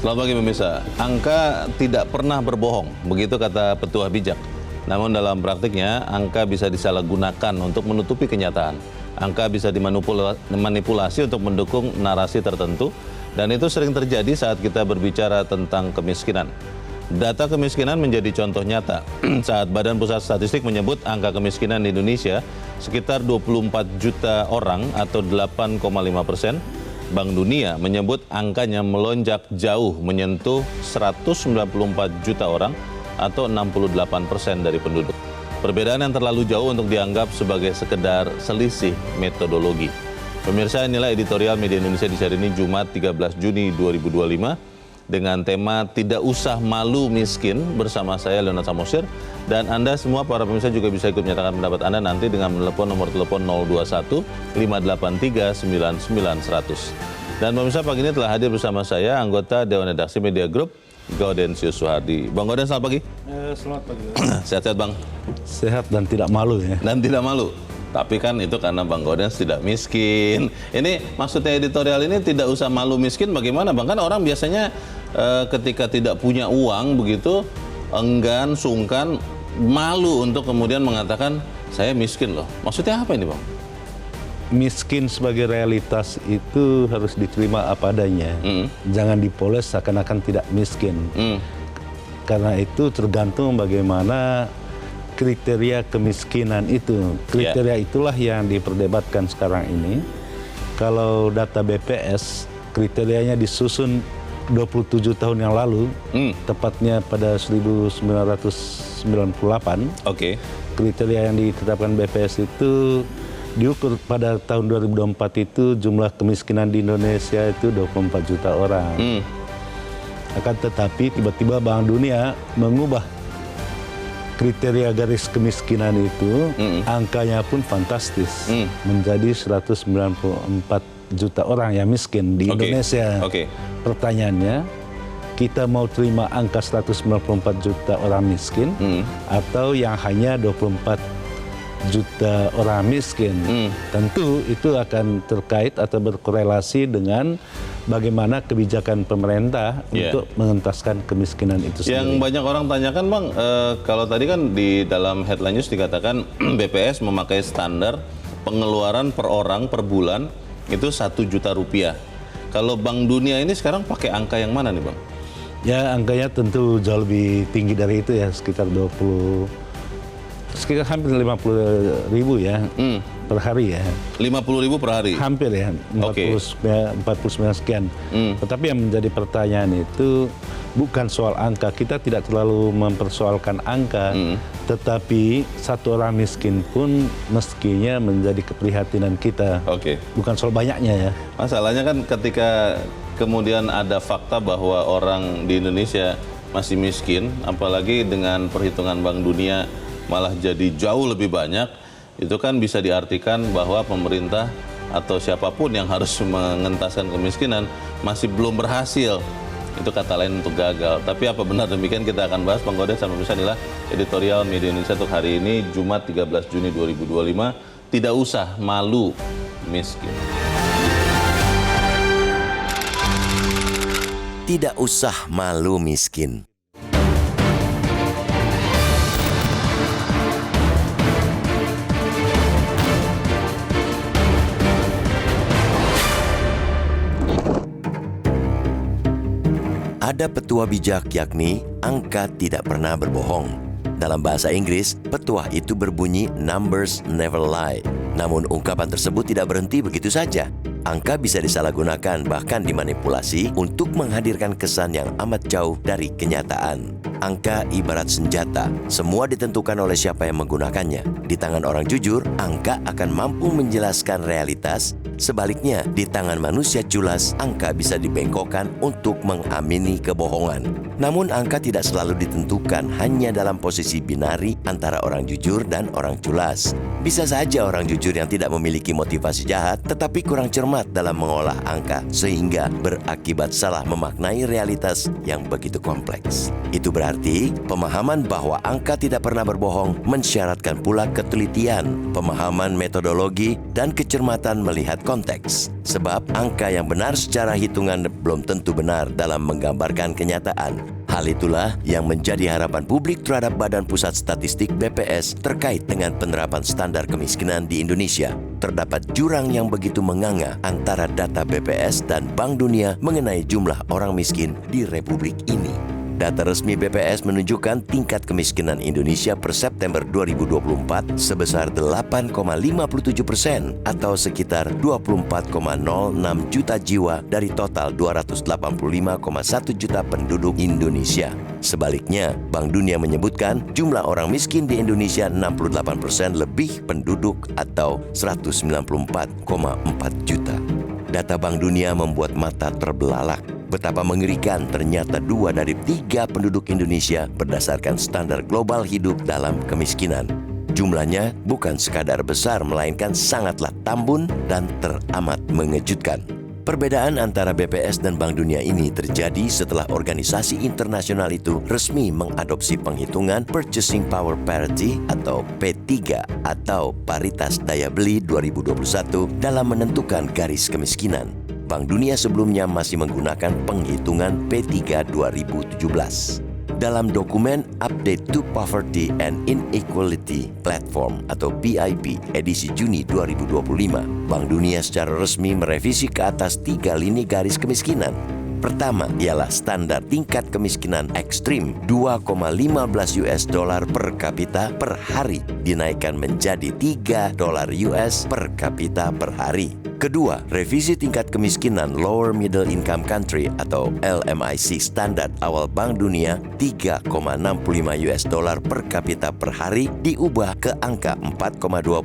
Selamat pagi pemirsa. Angka tidak pernah berbohong, begitu kata petuah bijak. Namun dalam praktiknya, angka bisa disalahgunakan untuk menutupi kenyataan. Angka bisa dimanipulasi untuk mendukung narasi tertentu, dan itu sering terjadi saat kita berbicara tentang kemiskinan. Data kemiskinan menjadi contoh nyata saat Badan Pusat Statistik menyebut angka kemiskinan di Indonesia sekitar 24 juta orang atau 8,5%. Bank Dunia menyebut angkanya melonjak jauh menyentuh 194 juta orang atau 68% dari penduduk. Perbedaan yang terlalu jauh untuk dianggap sebagai sekedar selisih metodologi. Pemirsa, inilah editorial Media Indonesia di hari ini Jumat 13 Juni 2025 dengan tema Tidak Usah Malu Miskin bersama saya Leonard Samosir, dan Anda semua para pemirsa juga bisa ikut menyatakan pendapat Anda nanti dengan menelepon nomor telepon 021 583 99 100. Dan pemirsa, pagi ini telah hadir bersama saya anggota Dewan Redaksi Media Group Gaudensius Suhardi. Bang Gauden, selamat pagi. Selamat pagi. Sehat-sehat Bang? Sehat dan tidak malu ya. Dan tidak malu. Tapi kan itu karena Bang Gauden tidak miskin. Ini maksudnya editorial ini tidak usah malu miskin bagaimana Bang? Kan orang biasanya ketika tidak punya uang begitu enggan, sungkan, malu untuk kemudian mengatakan saya miskin loh. Maksudnya apa ini Bang? Miskin sebagai realitas itu harus diterima apa adanya. Jangan dipoles seakan-akan tidak miskin. Karena itu tergantung bagaimana kriteria kemiskinan itu. Kriteria itulah yang diperdebatkan sekarang ini. Kalau data BPS, kriterianya disusun 27 tahun yang lalu, tepatnya pada 1998. Oke. Kriteria yang ditetapkan BPS itu diukur pada tahun 2024 itu jumlah kemiskinan di Indonesia itu 24 juta orang. Akan tetapi tiba-tiba Bank Dunia mengubah kriteria garis kemiskinan itu, angkanya pun fantastis, menjadi 194 juta orang yang miskin di Indonesia. Pertanyaannya, kita mau terima angka 194 juta orang miskin atau yang hanya 24 juta orang miskin? Tentu itu akan terkait atau berkorelasi dengan bagaimana kebijakan pemerintah untuk mengentaskan kemiskinan itu sendiri. Yang banyak orang tanyakan Bang, kalau tadi kan di dalam headline news dikatakan BPS memakai standar pengeluaran per orang per bulan itu 1 juta rupiah. Kalau Bank Dunia ini sekarang pakai angka yang mana nih Bang? Ya, angkanya tentu jauh lebih tinggi dari itu ya, sekitar hampir 50 ribu ya per hari ya. 50 ribu per hari? Hampir ya, 49 sekian. Tetapi yang menjadi pertanyaan itu bukan soal angka. Kita tidak terlalu mempersoalkan angka, tetapi satu orang miskin pun mestinya menjadi keprihatinan kita. Bukan soal banyaknya ya. Masalahnya kan ketika kemudian ada fakta bahwa orang di Indonesia masih miskin, apalagi dengan perhitungan Bank Dunia malah jadi jauh lebih banyak, itu kan bisa diartikan bahwa pemerintah atau siapapun yang harus mengentaskan kemiskinan masih belum berhasil. Itu kata lain untuk gagal. Tapi apa benar demikian, kita akan bahas. Bang Gauden sama pemirsa, inilah editorial Media Indonesia untuk hari ini Jumat 13 Juni 2025. Tidak usah malu miskin. Tidak usah malu miskin. Ada petuah bijak, yakni angka tidak pernah berbohong. Dalam bahasa Inggris, petuah itu berbunyi numbers never lie. Namun ungkapan tersebut tidak berhenti begitu saja. Angka bisa disalahgunakan, bahkan dimanipulasi untuk menghadirkan kesan yang amat jauh dari kenyataan. Angka ibarat senjata, semua ditentukan oleh siapa yang menggunakannya. Di tangan orang jujur, angka akan mampu menjelaskan realitas. Sebaliknya, di tangan manusia culas, angka bisa dibengkokkan untuk mengamini kebohongan. Namun angka tidak selalu ditentukan hanya dalam posisi binari antara orang jujur dan orang culas. Bisa saja orang jujur yang tidak memiliki motivasi jahat, tetapi kurang cermat dalam mengolah angka, sehingga berakibat salah memaknai realitas yang begitu kompleks. Itu berarti pemahaman bahwa angka tidak pernah berbohong mensyaratkan pula ketelitian, pemahaman metodologi, dan kecermatan melihat konteks. Sebab angka yang benar secara hitungan belum tentu benar dalam menggambarkan kenyataan. Hal itulah yang menjadi harapan publik terhadap Badan Pusat Statistik BPS terkait dengan penerapan standar kemiskinan di Indonesia. Terdapat jurang yang begitu menganga antara data BPS dan Bank Dunia mengenai jumlah orang miskin di Republik ini. Data resmi BPS menunjukkan tingkat kemiskinan Indonesia per September 2024 sebesar 8,57% atau sekitar 24,06 juta jiwa dari total 285,1 juta penduduk Indonesia. Sebaliknya, Bank Dunia menyebutkan jumlah orang miskin di Indonesia 68% lebih penduduk atau 194,4 juta. Data Bank Dunia membuat mata terbelalak. Betapa mengerikan ternyata 2 dari 3 penduduk Indonesia berdasarkan standar global hidup dalam kemiskinan. Jumlahnya bukan sekadar besar melainkan sangatlah tambun dan teramat mengejutkan. Perbedaan antara BPS dan Bank Dunia ini terjadi setelah organisasi internasional itu resmi mengadopsi penghitungan Purchasing Power Parity atau P3 atau paritas daya beli 2021 dalam menentukan garis kemiskinan. Bank Dunia sebelumnya masih menggunakan penghitungan P3 2017. Dalam dokumen Update to Poverty and Inequality Platform atau PIP edisi Juni 2025, Bank Dunia secara resmi merevisi ke atas 3 lini garis kemiskinan. Pertama ialah standar tingkat kemiskinan ekstrim $2,15 per kapita per hari dinaikkan menjadi $3 per kapita per hari. Kedua, revisi tingkat kemiskinan Lower Middle Income Country atau LMIC standar awal Bank Dunia $3,65 per kapita per hari diubah ke angka $4,20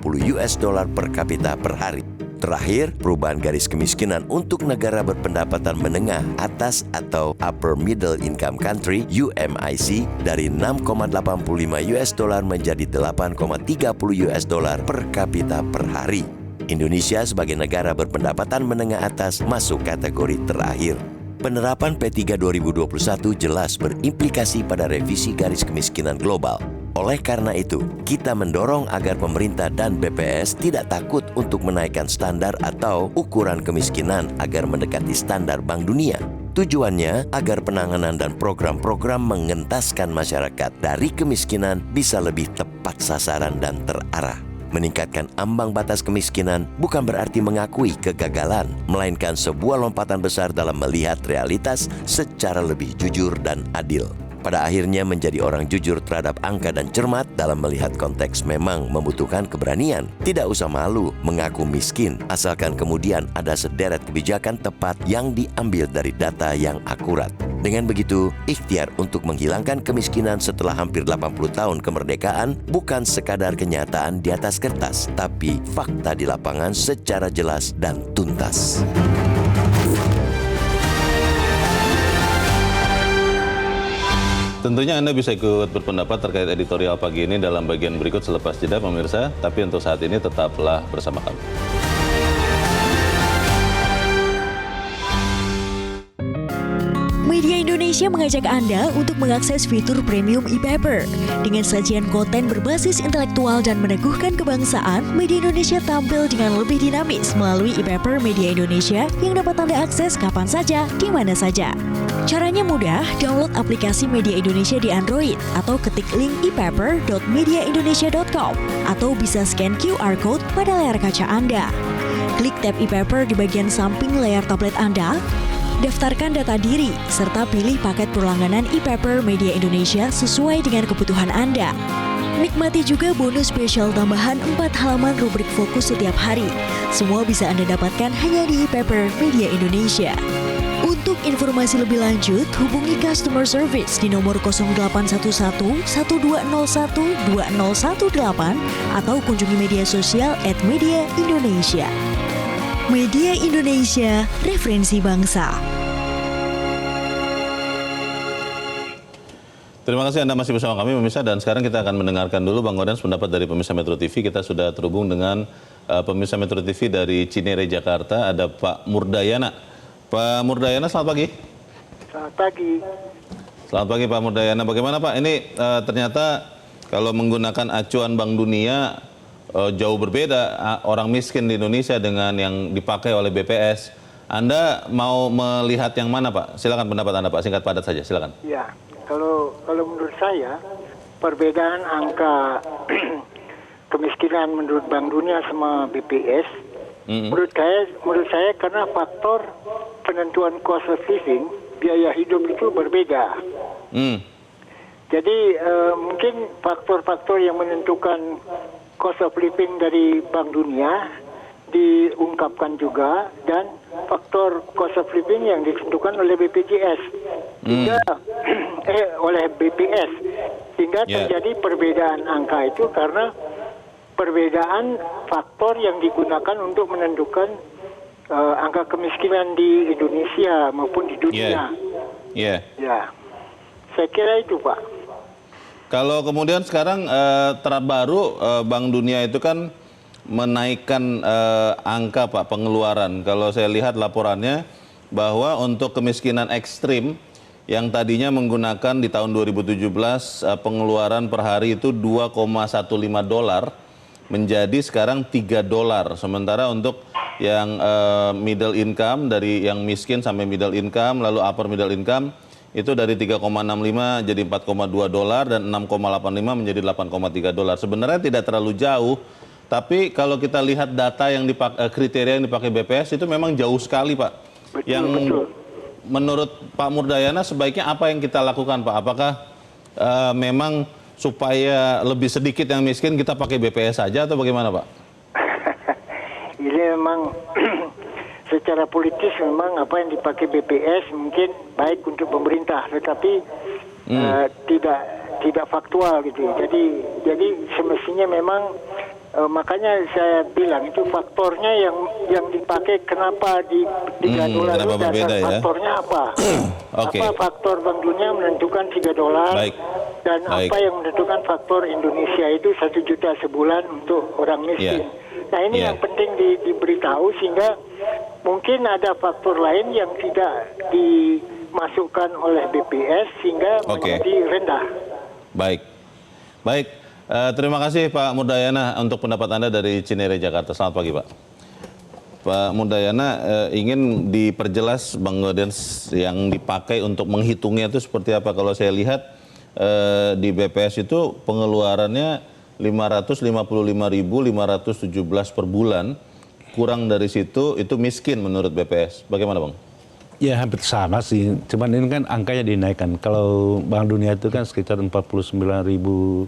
per kapita per hari. Terakhir, perubahan garis kemiskinan untuk negara berpendapatan menengah atas atau Upper Middle Income Country UMIC dari $6,85 menjadi $8,30 per kapita per hari. Indonesia sebagai negara berpendapatan menengah atas masuk kategori terakhir. Penerapan P3 2021 jelas berimplikasi pada revisi garis kemiskinan global. Oleh karena itu, kita mendorong agar pemerintah dan BPS tidak takut untuk menaikkan standar atau ukuran kemiskinan agar mendekati standar Bank Dunia. Tujuannya agar penanganan dan program-program mengentaskan masyarakat dari kemiskinan bisa lebih tepat sasaran dan terarah. Meningkatkan ambang batas kemiskinan bukan berarti mengakui kegagalan, melainkan sebuah lompatan besar dalam melihat realitas secara lebih jujur dan adil. Pada akhirnya menjadi orang jujur terhadap angka dan cermat dalam melihat konteks memang membutuhkan keberanian. Tidak usah malu mengaku miskin, asalkan kemudian ada sederet kebijakan tepat yang diambil dari data yang akurat. Dengan begitu, ikhtiar untuk menghilangkan kemiskinan setelah hampir 80 tahun kemerdekaan bukan sekadar kenyataan di atas kertas, tapi fakta di lapangan secara jelas dan tuntas. Tentunya Anda bisa ikut berpendapat terkait editorial pagi ini dalam bagian berikut selepas jeda pemirsa, tapi untuk saat ini tetaplah bersama kami. Media Indonesia mengajak Anda untuk mengakses fitur premium e-paper. Dengan sajian konten berbasis intelektual dan meneguhkan kebangsaan, Media Indonesia tampil dengan lebih dinamis melalui e-paper Media Indonesia yang dapat Anda akses kapan saja, di mana saja. Caranya mudah, download aplikasi Media Indonesia di Android atau ketik link e-paper.mediaindonesia.com atau bisa scan QR code pada layar kaca Anda. Klik tab e-paper di bagian samping layar tablet Anda, daftarkan data diri, serta pilih paket berlangganan e-paper Media Indonesia sesuai dengan kebutuhan Anda. Nikmati juga bonus spesial tambahan 4 halaman rubrik fokus setiap hari. Semua bisa Anda dapatkan hanya di e-paper Media Indonesia. Untuk informasi lebih lanjut, hubungi customer service di nomor 0811 1201 2018 atau kunjungi media sosial @mediaindonesia. Media Indonesia, referensi bangsa. Terima kasih Anda masih bersama kami pemirsa, dan sekarang kita akan mendengarkan dulu Bang Godans pendapat dari pemirsa Metro TV. Kita sudah terhubung dengan pemirsa Metro TV dari Cinere, Jakarta, ada Pak Murdayana. Pak Murdayana, selamat pagi. Selamat pagi. Selamat pagi Pak Murdayana. Bagaimana Pak? Ini ternyata kalau menggunakan acuan Bank Dunia, jauh berbeda orang miskin di Indonesia dengan yang dipakai oleh BPS. Anda mau melihat yang mana, Pak? Silakan pendapat Anda, Pak. Singkat padat saja, silakan. Ya, kalau menurut saya perbedaan angka kemiskinan menurut Bank Dunia sama BPS, menurut saya karena faktor penentuan cost of living, biaya hidup itu berbeda. Jadi mungkin faktor-faktor yang menentukan cost of living dari Bank Dunia diungkapkan juga, dan faktor cost of living yang ditentukan oleh BPJS hingga oleh BPS, sehingga terjadi perbedaan angka itu karena perbedaan faktor yang digunakan untuk menentukan angka kemiskinan di Indonesia maupun di dunia. Ya, saya kira itu, Pak. Kalau kemudian sekarang terbaru Bank Dunia itu kan menaikkan angka, Pak, pengeluaran. Kalau saya lihat laporannya bahwa untuk kemiskinan ekstrim yang tadinya menggunakan di tahun 2017 pengeluaran per hari itu $2,15 menjadi sekarang $3. Sementara untuk yang middle income, dari yang miskin sampai middle income lalu upper middle income itu dari $3,65 jadi $4,2 dan $6,85 menjadi $8,3. Sebenarnya tidak terlalu jauh. Tapi kalau kita lihat data yang kriteria yang dipakai BPS itu memang jauh sekali, Pak. Betul. Menurut Pak Murdayana sebaiknya apa yang kita lakukan, Pak? Apakah memang supaya lebih sedikit yang miskin kita pakai BPS saja atau bagaimana, Pak? Ini memang secara politis memang apa yang dipakai BPS mungkin baik untuk pemerintah, tetapi tidak faktual gitu. Jadi semestinya memang makanya saya bilang itu faktornya yang dipakai kenapa di $3 itu dasar faktornya apa? Apa faktor Bank Dunia menentukan $3 dan apa yang menentukan faktor Indonesia itu 1 juta sebulan untuk orang miskin. Nah ini yang penting diberitahu sehingga mungkin ada faktor lain yang tidak dimasukkan oleh BPS sehingga menjadi rendah. Baik. Terima kasih Pak Murdayana untuk pendapat Anda dari Cinere, Jakarta. Selamat pagi, Pak. Pak Murdayana ingin diperjelas Bang Gaudens yang dipakai untuk menghitungnya itu seperti apa. Kalau saya lihat di BPS itu pengeluarannya 555.517 per bulan. Kurang dari situ itu miskin menurut BPS. Bagaimana, Bang? Ya hampir sama sih. Cuman ini kan angkanya dinaikkan. Kalau Bank Dunia itu kan sekitar 49.000,22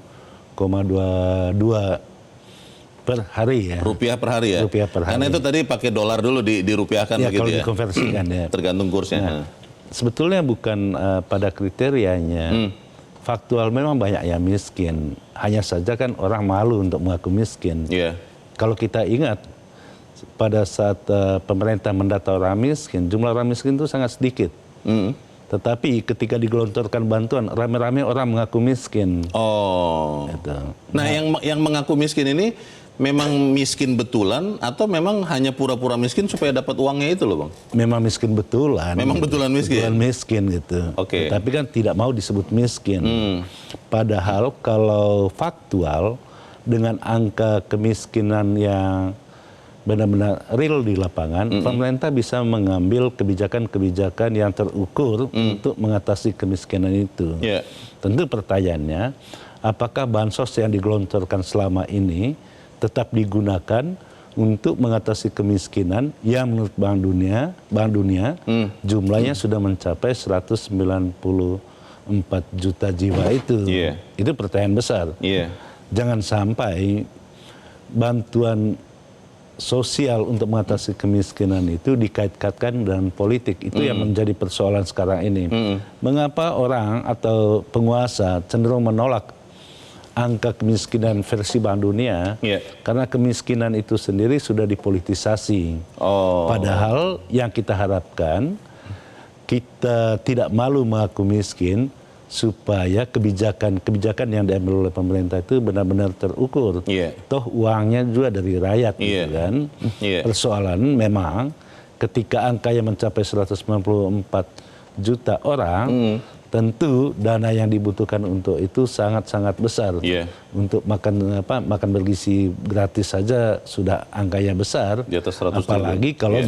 per hari ya. Rupiah per hari ya? Rupiah per hari. Karena itu tadi pakai dolar dulu dirupiahkan ya, begitu kalau ya? dikonversikan ya. Tergantung kursnya. Nah, sebetulnya bukan pada kriterianya. Faktual memang banyak yang miskin. Hanya saja kan orang malu untuk mengaku miskin. Kalau kita ingat pada saat pemerintah mendata orang miskin, jumlah orang miskin itu sangat sedikit. Tetapi ketika digelontorkan bantuan, rame-rame orang mengaku miskin. Gitu. Nah, yang mengaku miskin ini memang miskin betulan atau memang hanya pura-pura miskin supaya dapat uangnya itu loh, Bang? Memang miskin betulan. Memang betulan miskin? Betulan miskin gitu. Tapi kan tidak mau disebut miskin. Padahal kalau faktual dengan angka kemiskinan yang benar-benar real di lapangan, pemerintah bisa mengambil kebijakan-kebijakan yang terukur untuk mengatasi kemiskinan itu. Tentu pertanyaannya, apakah bansos yang digelontorkan selama ini tetap digunakan untuk mengatasi kemiskinan yang menurut Bank Dunia jumlahnya sudah mencapai 194 juta jiwa itu. Itu pertanyaan besar. Jangan sampai bantuan sosial untuk mengatasi kemiskinan itu dikait-kaitkan dengan politik. Itu yang menjadi persoalan sekarang ini. Mengapa orang atau penguasa cenderung menolak angka kemiskinan versi Bank Dunia? Karena kemiskinan itu sendiri sudah dipolitisasi. Padahal yang kita harapkan, kita tidak malu mengaku miskin, supaya kebijakan yang diambil oleh pemerintah itu benar-benar terukur. Toh uangnya juga dari rakyat, gitu kan. Persoalan memang ketika angkanya mencapai 194 juta orang, tentu dana yang dibutuhkan untuk itu sangat-sangat besar. Iya. Untuk makan bergizi gratis saja sudah angkanya besar. Di atas 100 apalagi kalau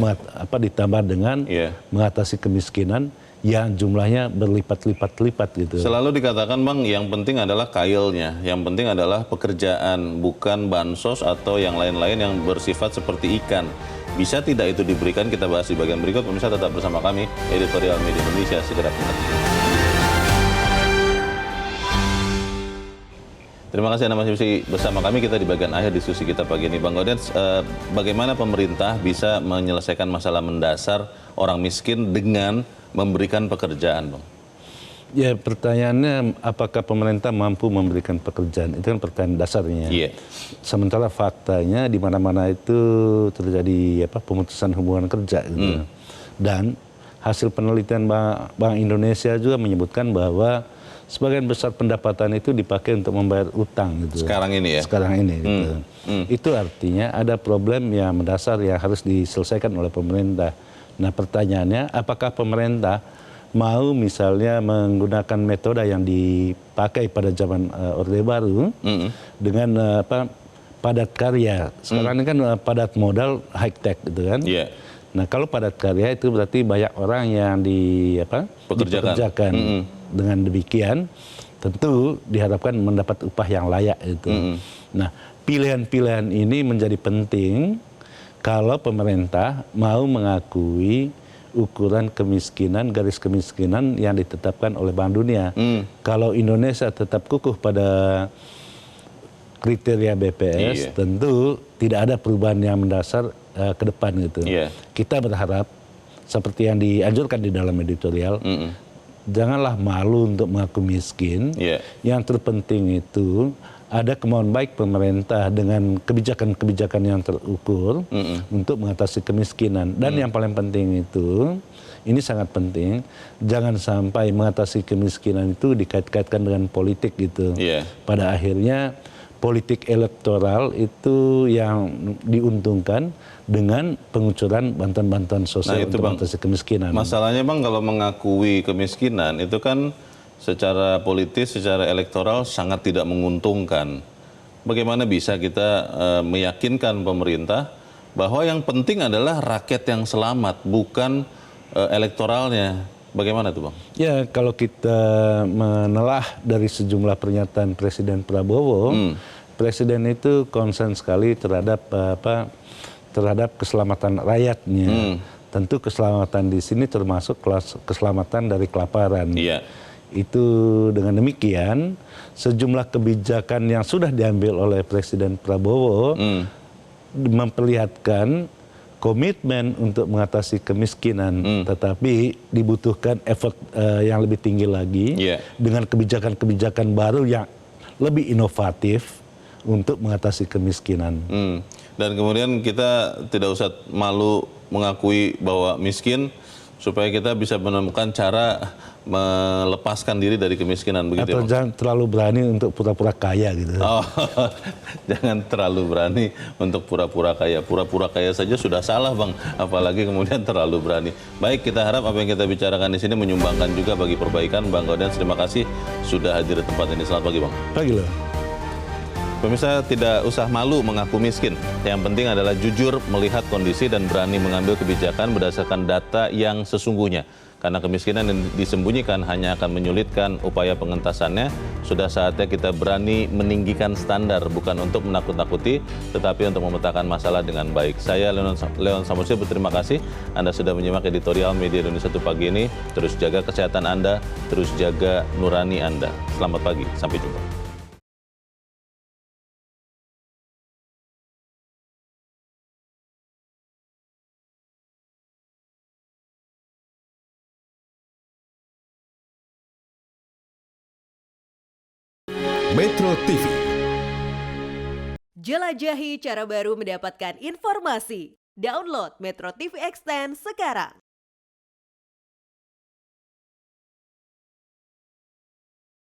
ditambah dengan mengatasi kemiskinan yang jumlahnya berlipat-lipat gitu. Selalu dikatakan Bang, yang penting adalah kailnya, yang penting adalah pekerjaan, bukan bansos atau yang lain-lain yang bersifat seperti ikan. Bisa tidak itu diberikan? Kita bahas di bagian berikut. Pemirsa tetap bersama kami, Editorial Media Indonesia segera kembali. Terima kasih Anda masih bersama kami. Kita di bagian akhir diskusi kita pagi ini. Bang Gaudens, bagaimana pemerintah bisa menyelesaikan masalah mendasar orang miskin dengan memberikan pekerjaan, Bang? Ya, pertanyaannya apakah pemerintah mampu memberikan pekerjaan? Itu kan pertanyaan dasarnya. Iya. Sementara faktanya di mana-mana itu terjadi pemutusan hubungan kerja gitu. Dan hasil penelitian Bank Indonesia juga menyebutkan bahwa sebagian besar pendapatan itu dipakai untuk membayar utang gitu. Sekarang ini ya? Sekarang ini gitu. Itu artinya ada problem yang mendasar yang harus diselesaikan oleh pemerintah. Nah, pertanyaannya apakah pemerintah mau misalnya menggunakan metode yang dipakai pada zaman Orde Baru dengan padat karya. Sekarang ini kan padat modal high tech gitu kan. Iya. Nah, kalau padat karya itu berarti banyak orang yang dipekerjakan. Dengan demikian tentu diharapkan mendapat upah yang layak itu. Nah, pilihan-pilihan ini menjadi penting kalau pemerintah mau mengakui ukuran kemiskinan, garis kemiskinan yang ditetapkan oleh Bank Dunia. Kalau Indonesia tetap kukuh pada kriteria BPS, tentu tidak ada perubahan yang mendasar ke depan gitu. Kita berharap seperti yang dianjurkan di dalam editorial, janganlah malu untuk mengaku miskin. Yang terpenting itu ada kemauan baik pemerintah dengan kebijakan-kebijakan yang terukur untuk mengatasi kemiskinan. Dan yang paling penting itu, ini sangat penting, jangan sampai mengatasi kemiskinan itu dikait-kaitkan dengan politik gitu. Pada akhirnya politik elektoral itu yang diuntungkan dengan pengucuran bantuan-bantuan sosial untuk mengatasi kemiskinan. Masalahnya Bang, kalau mengakui kemiskinan itu kan secara politis, secara elektoral sangat tidak menguntungkan. Bagaimana bisa kita meyakinkan pemerintah bahwa yang penting adalah rakyat yang selamat, bukan elektoralnya. Bagaimana tuh Bang? Ya, kalau kita menelah dari sejumlah pernyataan Presiden Prabowo, Presiden itu konsen sekali terhadap keselamatan rakyatnya. Tentu keselamatan di sini termasuk keselamatan dari kelaparan. Itu dengan demikian sejumlah kebijakan yang sudah diambil oleh Presiden Prabowo memperlihatkan komitmen untuk mengatasi kemiskinan, tetapi dibutuhkan effort yang lebih tinggi lagi dengan kebijakan-kebijakan baru yang lebih inovatif untuk mengatasi kemiskinan. Dan kemudian kita tidak usah malu mengakui bahwa miskin, supaya kita bisa menemukan cara melepaskan diri dari kemiskinan, begitu. Atau jangan terlalu berani untuk pura-pura kaya gitu. Jangan terlalu berani untuk pura-pura kaya. Pura-pura kaya saja sudah salah Bang, apalagi kemudian terlalu berani. Baik, kita harap apa yang kita bicarakan di sini menyumbangkan juga bagi perbaikan. Bang Gaudens, terima kasih sudah hadir di tempat ini. Selamat pagi Bang. Pagi loh. Pemirsa, tidak usah malu mengaku miskin. Yang penting adalah jujur melihat kondisi dan berani mengambil kebijakan berdasarkan data yang sesungguhnya. Karena kemiskinan yang disembunyikan hanya akan menyulitkan upaya pengentasannya. Sudah saatnya kita berani meninggikan standar, bukan untuk menakut-nakuti, tetapi untuk memetakan masalah dengan baik. Saya Leon Samosir berterima kasih Anda sudah menyimak editorial Media Indonesia pagi ini. Terus jaga kesehatan Anda, terus jaga nurani Anda. Selamat pagi, sampai jumpa. Metro TV. Jelajahi cara baru mendapatkan informasi. Download Metro TV Extend sekarang.